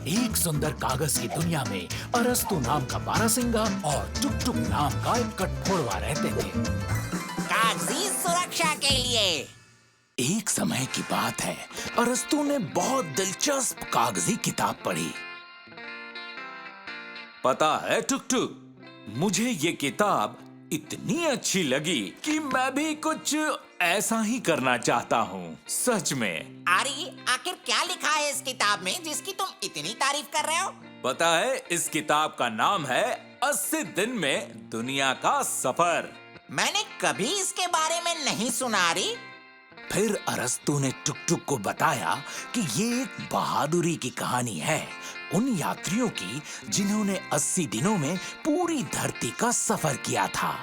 एक सुंदर कागज की दुनिया में अरस्तु नाम का बारहसिंगा और टुक टुक नाम का एक कठफोड़वा रहते थे। कागजी सुरक्षा के लिए। एक समय की बात है, अरस्तु ने बहुत दिलचस्प कागजी किताब पढ़ी। पता है टुक टुक, मुझे ये किताब इतनी अच्छी लगी कि मैं भी कुछ ऐसा ही करना चाहता हूँ। सच में। आरी, आखिर क्या लिखा है इस किताब में जिसकी तुम इतनी तारीफ कर रहे हो? पता है, इस किताब का नाम है 80 दिन में दुनिया का सफर। मैंने कभी इसके बारे में नहीं सुना आरी। फिर अरस्तु ने टुक टुक को बताया कि ये एक बहादुरी की कहानी है, उन यात्रियों की जिन्होंने 80 दिनों में पूरी धरती का सफर किया था।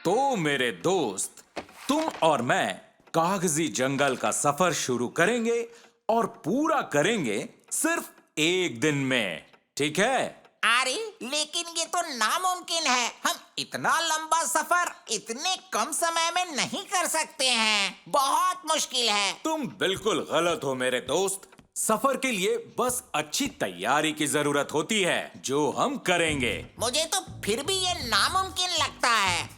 तो मेरे दोस्त, तुम और मैं कागजी जंगल का सफर शुरू करेंगे और पूरा करेंगे सिर्फ एक दिन में, ठीक है? आरी, लेकिन ये तो नामुमकिन है। हम इतना लंबा सफर इतने कम समय में नहीं कर सकते हैं। बहुत मुश्किल है। तुम बिल्कुल गलत हो मेरे दोस्त। सफर के लिए बस अच्छी तैयारी की जरूरत होती है, जो हम करेंगे। मुझे तो फिर भी ये नामुमकिन लगता है।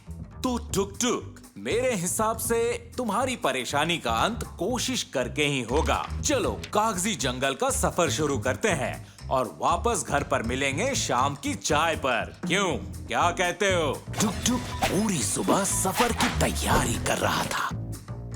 तो टुक टुक, मेरे हिसाब से तुम्हारी परेशानी का अंत कोशिश करके ही होगा। चलो कागजी जंगल का सफर शुरू करते हैं और वापस घर पर मिलेंगे शाम की चाय पर। क्यों, क्या कहते हो? टुक टुक पूरी सुबह सफर की तैयारी कर रहा था।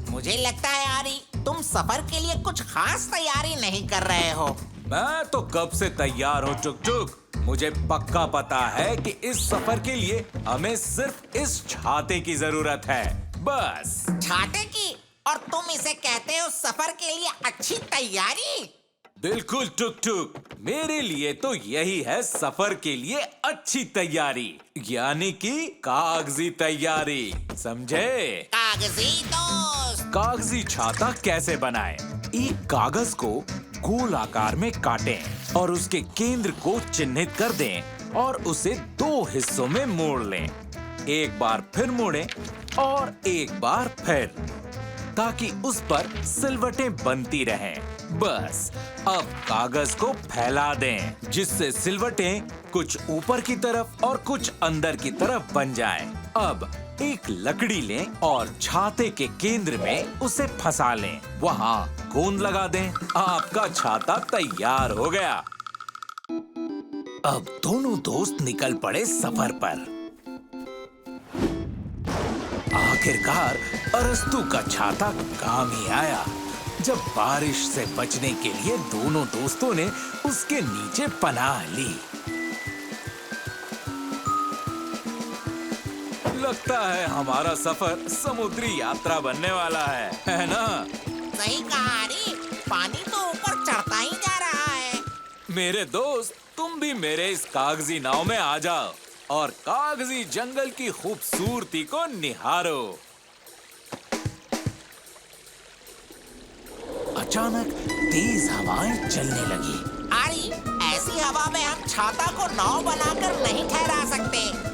मुझे लगता है आरी, तुम सफर के लिए कुछ खास तैयारी नहीं कर रहे हो। मैं तो कब से तैयार हूँ टुक टुक। मुझे पक्का पता है कि इस सफर के लिए हमें सिर्फ इस छाते की जरूरत है, बस। छाते की? और तुम इसे कहते हो सफर के लिए अच्छी तैयारी? बिल्कुल टुक टुक, मेरे लिए तो यही है सफर के लिए अच्छी तैयारी, यानी कि कागजी तैयारी, समझे? कागजी दोस्त। कागजी छाता कैसे बनाएं? एक कागज को गोल आकार में काटें और उसके केंद्र को चिन्हित कर दें और उसे 2 हिस्सों में मोड़ लें। एक बार फिर मोड़ें और एक बार फिर, ताकि उस पर सिलवटें बनती रहें। बस अब कागज को फैला दें, जिससे सिलवटें कुछ ऊपर की तरफ और कुछ अंदर की तरफ बन जाएं। अब एक लकड़ी लें और छाते के केंद्र में उसे फंसा लें। वहाँ गोंद लगा दें। आपका छाता तैयार हो गया। अब दोनों दोस्त निकल पड़े सफर पर। आखिरकार अरस्तु का छाता काम ही आया। जब बारिश से बचने के लिए दोनों दोस्तों ने उसके नीचे पनाह ली। लगता है हमारा सफर समुद्री यात्रा बनने वाला है ना? सही कहा आरी, पानी तो ऊपर चढ़ता ही जा रहा है। मेरे दोस्त, तुम भी मेरे इस कागजी नाव में आ जाओ और कागजी जंगल की खूबसूरती को निहारो। अचानक तेज हवाएं चलने लगी। आरी, ऐसी हवा में हम छाता को नाव बनाकर नहीं ठहरा सकते।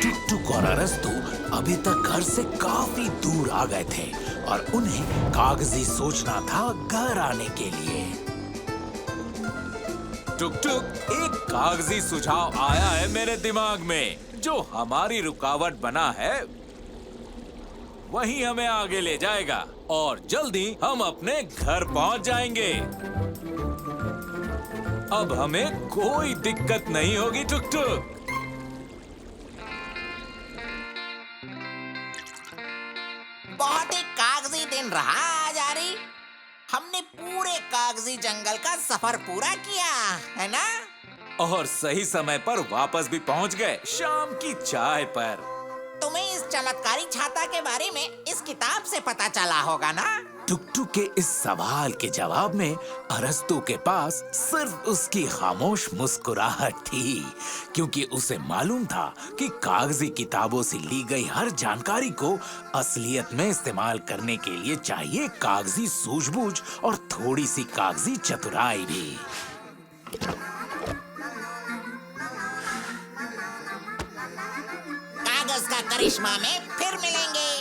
टुक टुक और अरस्तु अभी तक घर से काफी दूर आ गए थे और उन्हें कागजी सोचना था घर आने के लिए। टुक टुक, एक कागजी सुझाव आया है मेरे दिमाग में, जो हमारी रुकावट बना है वही हमें आगे ले जाएगा और जल्दी हम अपने घर पहुंच जाएंगे। अब हमें कोई दिक्कत नहीं होगी टुक टुक। बहुत ही कागजी दिन रहा आज आरी। हमने पूरे कागजी जंगल का सफर पूरा किया, है ना? और सही समय पर वापस भी पहुंच गए शाम की चाय पर। तुम्हें इस चमत्कारी छाता के बारे में इस किताब से पता चला होगा ना? टुक टुक के इस सवाल के जवाब में अरस्तु के पास सिर्फ उसकी खामोश मुस्कुराहट थी, क्योंकि उसे मालूम था कि कागजी किताबों से ली गई हर जानकारी को असलियत में इस्तेमाल करने के लिए चाहिए कागजी सूझबूझ और थोड़ी सी कागजी चतुराई भी। कागज का करिश्मा में फिर मिलेंगे।